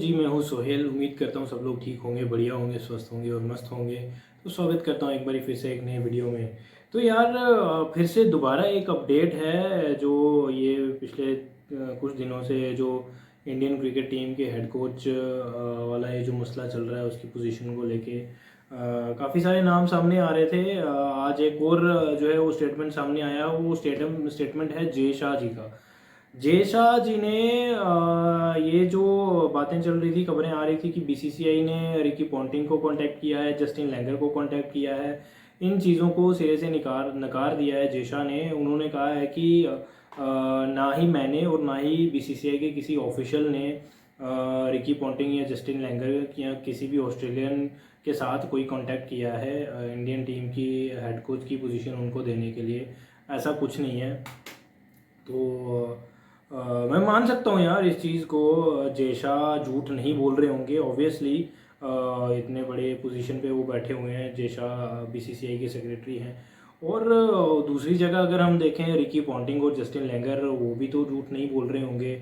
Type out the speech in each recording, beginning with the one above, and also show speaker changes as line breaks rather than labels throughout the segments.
जी, मैं हूँ सोहेल। उम्मीद करता हूँ सब लोग ठीक होंगे, बढ़िया होंगे, स्वस्थ होंगे और मस्त होंगे। तो स्वागत करता हूँ एक बारी फिर से एक नए वीडियो में। तो यार फिर से दोबारा एक अपडेट है जो ये पिछले कुछ दिनों से जो इंडियन क्रिकेट टीम के हेड कोच वाला ये जो मसला चल रहा है उसकी पोजीशन को लेके काफ़ी सारे नाम सामने आ रहे थे। आज एक और जो है वो स्टेटमेंट सामने आया। वो स्टेटमेंट है जय शाह जी का। जय शाह जी ने ये जो बातें चल रही थी, खबरें आ रही थी कि बीसीसीआई ने रिकी पॉन्टिंग को कांटेक्ट किया है, जस्टिन लैंगर को कांटेक्ट किया है, इन चीज़ों को सिरे से नकार दिया है जय शाह ने। उन्होंने कहा है कि ना ही मैंने और ना ही बीसीसीआई के किसी ऑफिशियल ने रिकी पॉन्टिंग या जस्टिन लैंगर या किसी भी ऑस्ट्रेलियन के साथ कोई कांटेक्ट किया है इंडियन टीम की हेड कोच की पोजीशन उनको देने के लिए। ऐसा कुछ नहीं है। तो मैं मान सकता हूँ यार इस चीज़ को। जय शाह झूठ नहीं बोल रहे होंगे ऑब्वियसली। इतने बड़े पोजीशन पे वो बैठे हुए हैं। जय शाह बीसीसीआई के सेक्रेटरी हैं। और दूसरी जगह अगर हम देखें रिकी पॉन्टिंग और जस्टिन लैंगर, वो भी तो झूठ नहीं बोल रहे होंगे।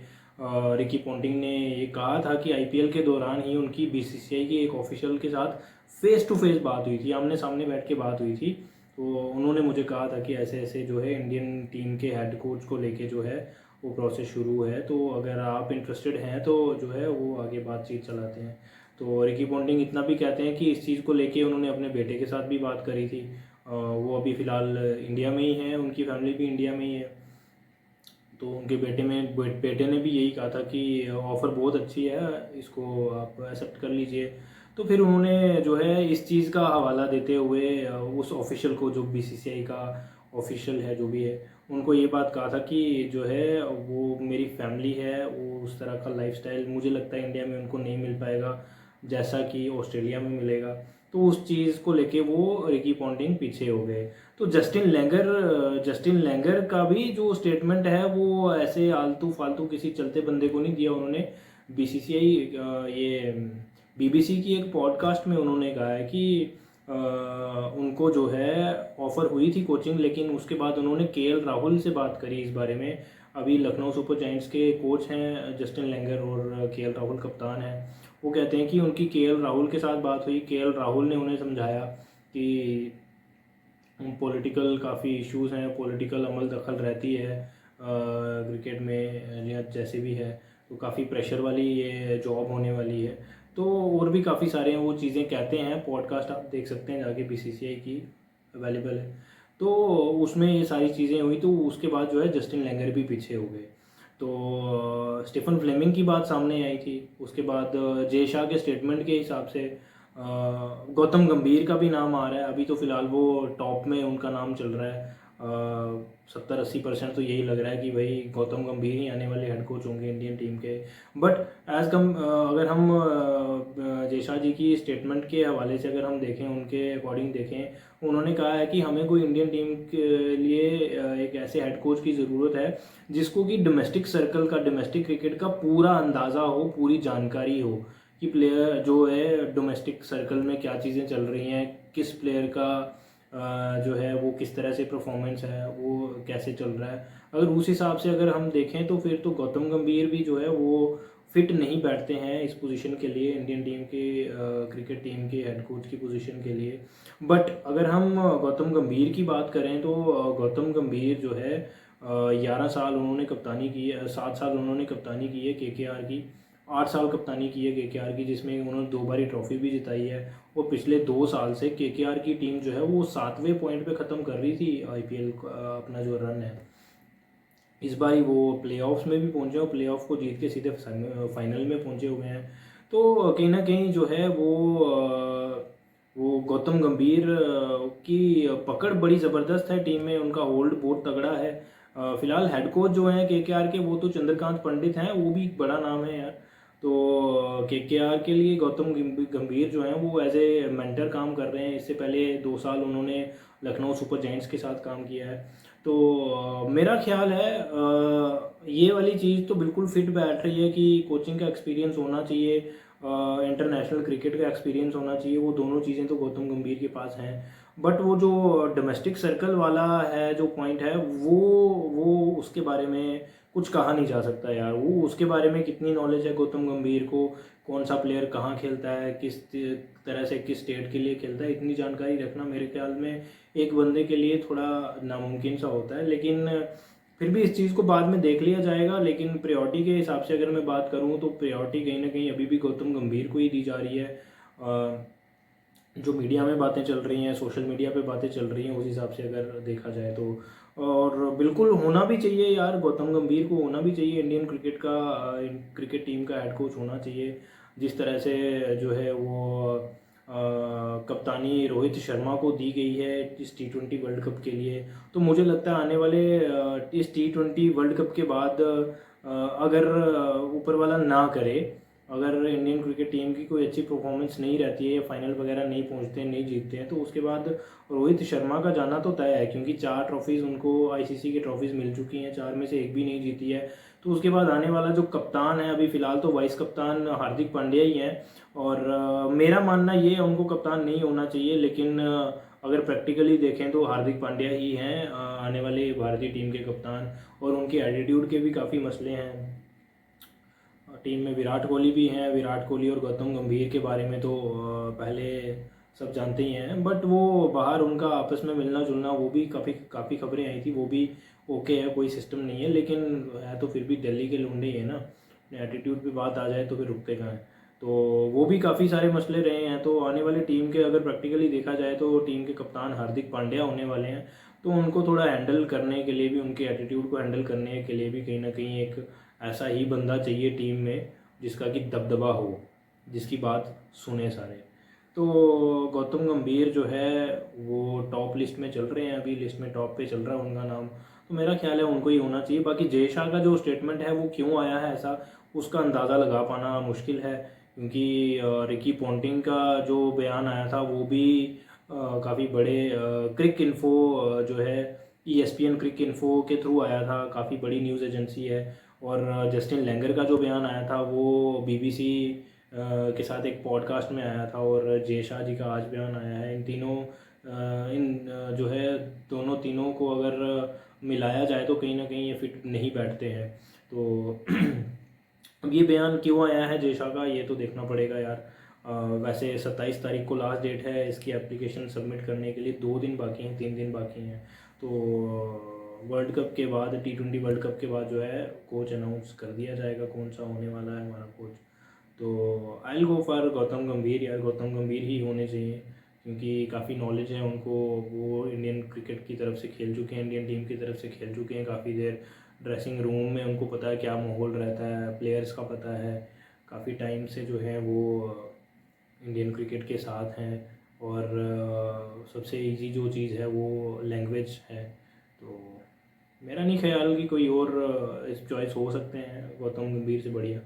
रिकी पॉन्टिंग ने ये कहा था कि आईपीएल के दौरान ही उनकी बीसीसीआई के एक ऑफिशियल के साथ फेस टू फेस बात हुई थी, आमने सामने बैठ के बात हुई थी। तो उन्होंने मुझे कहा था कि ऐसे ऐसे जो है इंडियन टीम के हेड कोच को लेके जो है वो प्रोसेस शुरू है, तो अगर आप इंटरेस्टेड हैं तो जो है वो आगे बातचीत चलाते हैं। तो रिकी पॉन्टिंग इतना भी कहते हैं कि इस चीज़ को लेके उन्होंने अपने बेटे के साथ भी बात करी थी। वो अभी फ़िलहाल इंडिया में ही हैं, उनकी फैमिली भी इंडिया में ही है। तो उनके बेटे ने भी यही कहा था कि ऑफ़र बहुत अच्छी है, इसको आप एक्सेप्ट कर लीजिए। तो फिर उन्होंने जो है इस चीज़ का हवाला देते हुए उस ऑफिशियल को, जो बीसीसीआई का ऑफिशियल है जो भी है, उनको ये बात कहा था कि जो है वो मेरी फैमिली है, वो उस तरह का लाइफस्टाइल मुझे लगता है इंडिया में उनको नहीं मिल पाएगा जैसा कि ऑस्ट्रेलिया में मिलेगा। तो उस चीज़ को लेके वो रिकी पॉन्टिंग पीछे हो गए। तो जस्टिन लैंगर का भी जो स्टेटमेंट है वो ऐसे आलतू फालतू किसी चलते बंदे को नहीं दिया उन्होंने। बीसीसीआई ये बीबीसी की एक पॉडकास्ट में उन्होंने कहा है कि उनको जो है ऑफ़र हुई थी कोचिंग, लेकिन उसके बाद उन्होंने केएल राहुल से बात करी इस बारे में। अभी लखनऊ सुपर जायंट्स के कोच हैं जस्टिन लैंगर और केएल राहुल कप्तान हैं। वो कहते हैं कि उनकी केएल राहुल के साथ बात हुई। केएल राहुल ने उन्हें समझाया कि पॉलिटिकल काफ़ी इश्यूज हैं, पॉलिटिकल अमल दखल रहती है क्रिकेट में या जैसे भी है, तो काफ़ी प्रेशर वाली ये जॉब होने वाली है। तो और भी काफ़ी सारे हैं वो चीज़ें कहते हैं। पॉडकास्ट आप देख सकते हैं जाके, बीसीसीआई की अवेलेबल है। तो उसमें ये सारी चीज़ें हुई, तो उसके बाद जो है जस्टिन लैंगर भी पीछे हो गए। तो स्टीफन फ्लेमिंग की बात सामने आई थी। उसके बाद जय शाह के स्टेटमेंट के हिसाब से गौतम गंभीर का भी नाम आ रहा है। अभी तो फ़िलहाल वो टॉप में उनका नाम चल रहा है। 70-80% तो यही लग रहा है कि भाई गौतम गंभीर ही आने वाले हेड कोच होंगे इंडियन टीम के। बट अगर हम जय शाह जी की स्टेटमेंट के हवाले से अगर हम देखें, उनके अकॉर्डिंग देखें, उन्होंने कहा है कि हमें कोई इंडियन टीम के लिए एक ऐसे हेड कोच की ज़रूरत है जिसको कि डोमेस्टिक सर्कल का, डोमेस्टिक क्रिकेट का पूरा अंदाज़ा हो, पूरी जानकारी हो कि प्लेयर जो है डोमेस्टिक सर्कल में क्या चीज़ें चल रही हैं, किस प्लेयर का जो है वो किस तरह से परफॉर्मेंस है, वो कैसे चल रहा है। अगर उस हिसाब से अगर हम देखें तो फिर तो गौतम गंभीर भी जो है वो फिट नहीं बैठते हैं इस पोजीशन के लिए, इंडियन टीम के क्रिकेट टीम के हेड कोच की पोजीशन के लिए। बट अगर हम गौतम गंभीर की बात करें तो गौतम गंभीर जो है 11 साल उन्होंने कप्तानी की है, 7 साल उन्होंने कप्तानी की है केकेआर की, 8 साल कप्तानी की है केकेआर की, जिसमें उन्होंने 2 बारी ट्रॉफी भी जिताई है। और पिछले 2 साल से केकेआर की टीम जो है वो 7वें पॉइंट पे ख़त्म कर रही थी आईपीएल अपना जो रन है। इस बारी वो प्लेऑफ्स में भी पहुंचे और प्लेऑफ को जीत के सीधे फाइनल में पहुंचे हुए हैं। तो कहीं ना कहीं जो है वो गौतम गंभीर की पकड़ बड़ी ज़बरदस्त है टीम में, उनका होल्ड बहुत तगड़ा है। फिलहाल हेड कोच जो हैं केकेआर के वो तो चंद्रकांत पंडित हैं, वो भी बड़ा नाम है यार। तो केकेआर के लिए गौतम गंभीर जो हैं वो एज ए मेंटर काम कर रहे हैं। इससे पहले 2 साल उन्होंने लखनऊ सुपर जायंट्स के साथ काम किया है। तो मेरा ख्याल है ये वाली चीज़ तो बिल्कुल फिट बैठ रही है कि कोचिंग का एक्सपीरियंस होना चाहिए, इंटरनेशनल क्रिकेट का एक्सपीरियंस होना चाहिए। वो दोनों चीज़ें तो गौतम गंभीर के पास हैं। बट वो जो डोमेस्टिक सर्कल वाला है जो पॉइंट है वो उसके बारे में कुछ कहा नहीं जा सकता यार। वो उसके बारे में कितनी नॉलेज है गौतम गंभीर को, कौन सा प्लेयर कहाँ खेलता है, किस तरह से किस स्टेट के लिए खेलता है, इतनी जानकारी रखना मेरे ख्याल में एक बंदे के लिए थोड़ा नामुमकिन सा होता है। लेकिन फिर भी इस चीज़ को बाद में देख लिया जाएगा। लेकिन प्रायोरिटी के हिसाब से अगर मैं बात करूँ तो प्रायोरिटी कहीं ना कहीं अभी भी गौतम गंभीर को ही दी जा रही है। जो मीडिया में बातें चल रही हैं, सोशल मीडिया पे बातें चल रही हैं, उस हिसाब से अगर देखा जाए तो। और बिल्कुल होना भी चाहिए यार, गौतम गंभीर को होना भी चाहिए इंडियन क्रिकेट का, क्रिकेट टीम का हेड कोच होना चाहिए। जिस तरह से जो है वो कप्तानी रोहित शर्मा को दी गई है इस T20 वर्ल्ड कप के लिए, तो मुझे लगता है आने वाले इस T20 वर्ल्ड कप के बाद अगर ऊपर वाला ना करे, अगर इंडियन क्रिकेट टीम की कोई अच्छी परफॉर्मेंस नहीं रहती है या फाइनल वगैरह नहीं पहुंचते हैं, नहीं जीतते हैं, तो उसके बाद रोहित शर्मा का जाना तो तय है। क्योंकि 4 ट्रॉफीज़ उनको ICC की ट्रॉफीज़ मिल चुकी हैं, 4 में से एक भी नहीं जीती है। तो उसके बाद आने वाला जो कप्तान है, अभी फ़िलहाल तो वाइस कप्तान हार्दिक पांड्या ही हैं। और मेरा मानना ये है उनको कप्तान नहीं होना चाहिए, लेकिन अगर प्रैक्टिकली देखें तो हार्दिक पांड्या ही हैं आने वाले भारतीय टीम के कप्तान। और उनके एटीट्यूड के भी काफ़ी मसले हैं। टीम में विराट कोहली भी हैं। विराट कोहली और गौतम गंभीर के बारे में तो पहले सब जानते ही हैं, बट वो बाहर उनका आपस में मिलना जुलना, वो भी काफ़ी खबरें आई थी, वो भी ओके है, कोई सिस्टम नहीं है। लेकिन है तो फिर भी दिल्ली के लुंडे ही है ना, एटीट्यूड पे बात आ जाए तो फिर रुकते कहाँ हैं। तो वो भी काफ़ी सारे मसले रहे हैं। तो आने वाली टीम के अगर प्रैक्टिकली देखा जाए तो टीम के कप्तान हार्दिक पांड्या होने वाले हैं। तो उनको थोड़ा हैंडल करने के लिए भी, उनके एटीट्यूड को हैंडल करने के लिए भी कहीं ना कहीं एक ऐसा ही बंदा चाहिए टीम में जिसका कि दबदबा हो, जिसकी बात सुने सारे। तो गौतम गंभीर जो है वो टॉप लिस्ट में चल रहे हैं, अभी लिस्ट में टॉप पे चल रहा है उनका नाम। तो मेरा ख्याल है उनको ही होना चाहिए। बाकी जय शाह का जो स्टेटमेंट है वो क्यों आया है ऐसा, उसका अंदाज़ा लगा पाना मुश्किल है। क्योंकि रिकी पॉन्टिंग का जो बयान आया था वो भी काफ़ी बड़े क्रिक इन्फो जो है ESPN क्रिक इन्फो के थ्रू आया था, काफ़ी बड़ी न्यूज़ एजेंसी है। और जस्टिन लैंगर का जो बयान आया था वो BBC के साथ एक पॉडकास्ट में आया था। और जय शाह जी का आज बयान आया है। इन तीनों जो है दोनों तीनों को अगर मिलाया जाए तो कहीं ना कहीं ये फिट नहीं बैठते हैं। तो अब ये बयान क्यों आया है जय शाह का, ये तो देखना पड़ेगा यार। वैसे 27 तारीख को लास्ट डेट है इसकी एप्लीकेशन सबमिट करने के लिए, 2 दिन बाकी हैं, 3 दिन बाकी हैं। तो वर्ल्ड कप के बाद, T20 वर्ल्ड कप के बाद जो है कोच अनाउंस कर दिया जाएगा कौन सा होने वाला है हमारा कोच। तो I will go for Gautam गंभीर यार, गौतम गंभीर ही होने चाहिए। क्योंकि काफ़ी नॉलेज है उनको, वो इंडियन क्रिकेट की तरफ से खेल चुके हैं, इंडियन टीम की तरफ से खेल चुके हैं काफ़ी देर। ड्रेसिंग रूम में उनको पता है क्या माहौल रहता है, प्लेयर्स का पता है, काफ़ी टाइम से जो है वो इंडियन क्रिकेट के साथ हैं। और सबसे इजी जो चीज़ है वो लैंग्वेज है। तो मेरा नहीं ख्याल कि कोई और इस चॉइस हो सकते हैं गौतम गंभीर से बढ़िया।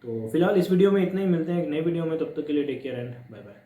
तो फिलहाल इस वीडियो में इतना ही, मिलते हैं एक नए वीडियो में, तब तक के लिए take care and bye bye.